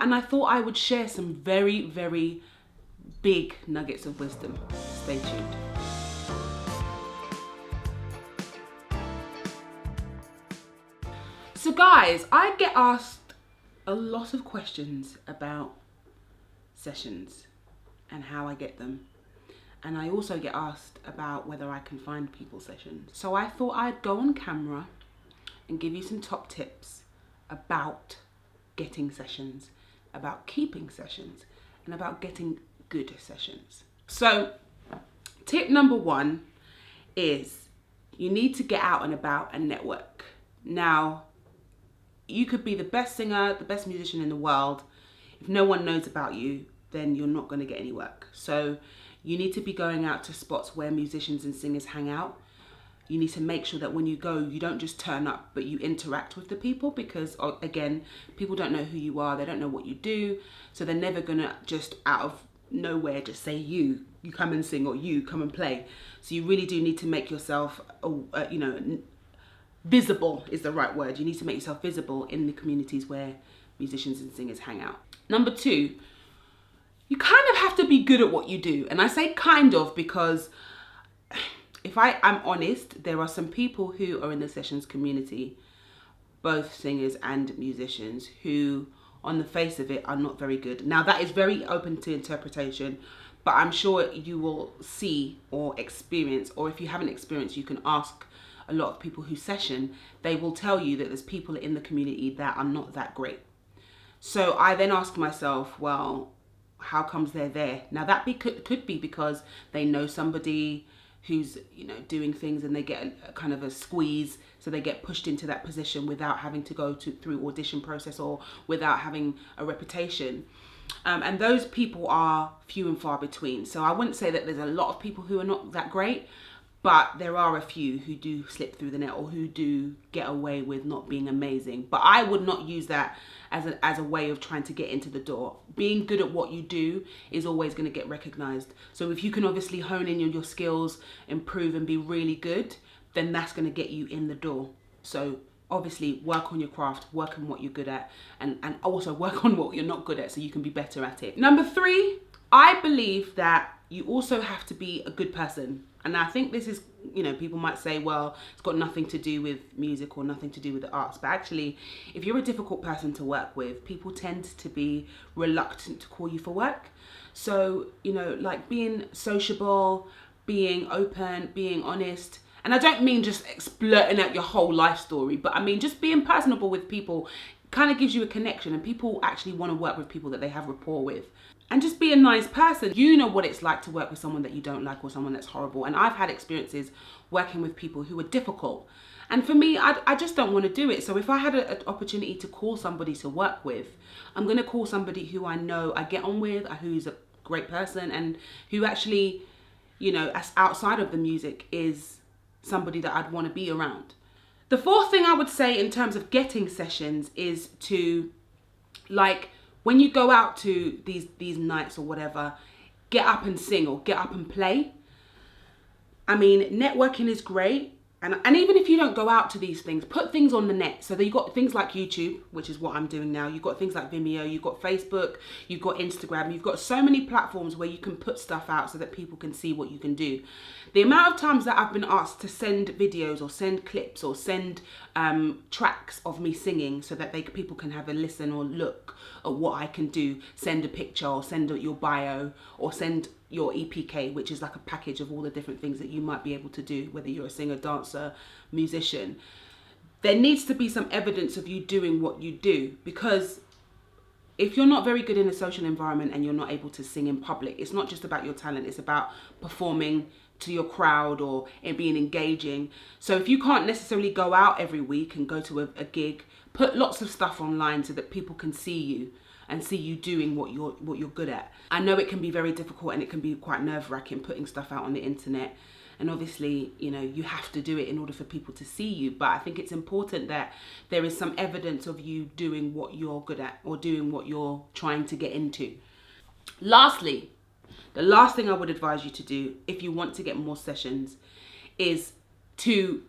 and I thought I would share some very, very big nuggets of wisdom. Stay tuned. So guys, I get asked a lot of questions about sessions and how I get them. And I also get asked about whether I can find people sessions. So I thought I'd go on camera and give you some top tips about getting sessions, about keeping sessions, and about getting good sessions. So tip number one is you need to get out and about and network. Now, you could be the best singer, the best musician in the world. If no one knows about you, then you're not going to get any work. So you need to be going out to spots where musicians and singers hang out. You need to make sure that when you go, you don't just turn up, but you interact with the people, because again, people don't know who you are. They don't know what you do. So they're never going to just out of nowhere just say you come and sing, or you come and play. So you really do need to make yourself, visible is the right word. You need to make yourself visible in the communities where musicians and singers hang out. Number two, you kind of have to be good at what you do. And I say kind of because if I'm honest, there are some people who are in the sessions community, both singers and musicians, who on the face of it are not very good. Now that is very open to interpretation, but I'm sure you will see or experience, or if you haven't experienced, you can ask a lot of people who session. They will tell you that there's people in the community that are not that great. So I then ask myself, well, how comes they're there? Now that could be because they know somebody who's doing things, and they get a kind of a squeeze, so they get pushed into that position without having to go through audition process, or without having a reputation. And those people are few and far between. So I wouldn't say that there's a lot of people who are not that great, but there are a few who do slip through the net, or who do get away with not being amazing. But I would not use that as a way of trying to get into the door. Being good at what you do is always going to get recognized. So if you can obviously hone in on your skills, improve and be really good, then that's going to get you in the door. So obviously work on your craft, work on what you're good at, and also work on what you're not good at so you can be better at it. Number three, I believe that you also have to be a good person. And I think this is, people might say, well, it's got nothing to do with music or nothing to do with the arts. But actually, if you're a difficult person to work with, people tend to be reluctant to call you for work. So, like being sociable, being open, being honest. And I don't mean just splurting out your whole life story, but I mean just being personable with people kind of gives you a connection, and people actually want to work with people that they have rapport with. And just be a nice person. You know what it's like to work with someone that you don't like, or someone that's horrible. And I've had experiences working with people who are difficult. And for me, I just don't want to do it. So if I had an opportunity to call somebody to work with, I'm going to call somebody who I know I get on with, who's a great person, and who actually, as outside of the music, is somebody that I'd want to be around. The fourth thing I would say in terms of getting sessions is to, when you go out to these nights or whatever, get up and sing or get up and play. I mean, networking is great. And even if you don't go out to these things, put things on the net. So that you've got things like YouTube, which is what I'm doing now. You've got things like Vimeo, you've got Facebook, you've got Instagram. You've got so many platforms where you can put stuff out so that people can see what you can do. The amount of times that I've been asked to send videos or send clips or send tracks of me singing so that people can have a listen or look at what I can do. Send a picture, or send your bio, or send your EPK, which is like a package of all the different things that you might be able to do, whether you're a singer, dancer, musician. There needs to be some evidence of you doing what you do, because if you're not very good in a social environment and you're not able to sing in public, it's not just about your talent, it's about performing to your crowd or it being engaging. So if you can't necessarily go out every week and go to a gig, put lots of stuff online so that people can see you and see you doing what you're good at. I know it can be very difficult and it can be quite nerve-wracking putting stuff out on the internet. And obviously, you have to do it in order for people to see you. But I think it's important that there is some evidence of you doing what you're good at or doing what you're trying to get into. Lastly, the last thing I would advise you to do if you want to get more sessions is to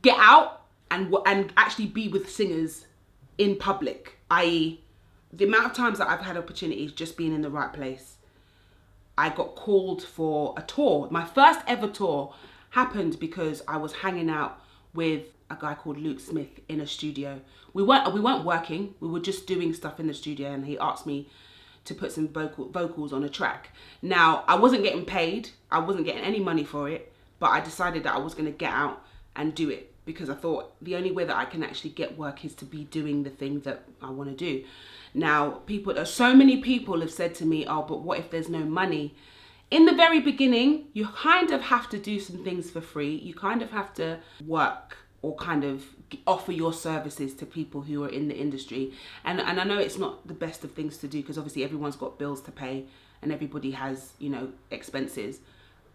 get out and actually be with singers in public, i.e., the amount of times that I've had opportunities just being in the right place. I got called for a tour. My first ever tour happened because I was hanging out with a guy called Luke Smith in a studio. We weren't working, we were just doing stuff in the studio, and he asked me to put some vocals on a track. Now, I wasn't getting paid, I wasn't getting any money for it, but I decided that I was gonna get out and do it because I thought the only way that I can actually get work is to be doing the thing that I wanna do. Now, so many people have said to me, oh, but what if there's no money? In the very beginning, you kind of have to do some things for free. You kind of have to work or kind of offer your services to people who are in the industry. And I know it's not the best of things to do because obviously everyone's got bills to pay and everybody has, you know, expenses.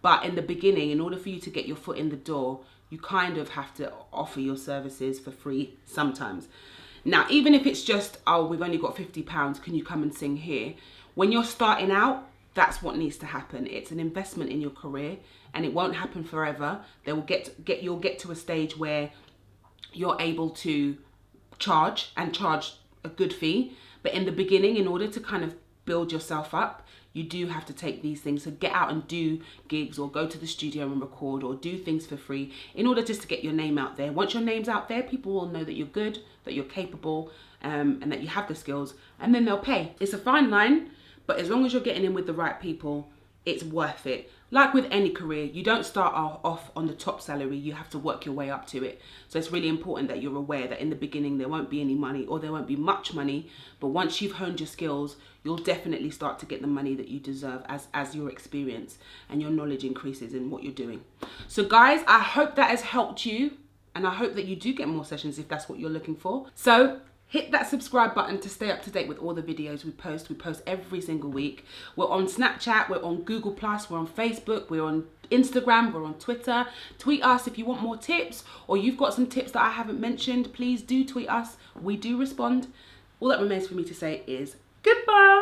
But in the beginning, in order for you to get your foot in the door, you kind of have to offer your services for free sometimes. Now, even if it's just, oh, we've only got £50, can you come and sing here? When you're starting out, that's what needs to happen. It's an investment in your career and it won't happen forever. You'll get to a stage where you're able to charge a good fee. But in the beginning, in order to kind of build yourself up, you do have to take these things. So get out and do gigs or go to the studio and record or do things for free in order just to get your name out there. Once your name's out there, people will know that you're good, that you're capable, and that you have the skills, and then they'll pay. It's a fine line, but as long as you're getting in with the right people, it's worth it. Like with any career, you don't start off on the top salary, you have to work your way up to it. So it's really important that you're aware that in the beginning there won't be any money or there won't be much money, but once you've honed your skills, you'll definitely start to get the money that you deserve as your experience and your knowledge increases in what you're doing. So guys, I hope that has helped you, and I hope that you do get more sessions if that's what you're looking for. So hit that subscribe button to stay up to date with all the videos we post. We post every single week. We're on Snapchat, we're on Google+, we're on Facebook, we're on Instagram, we're on Twitter. Tweet us if you want more tips or you've got some tips that I haven't mentioned. Please do tweet us. We do respond. All that remains for me to say is goodbye.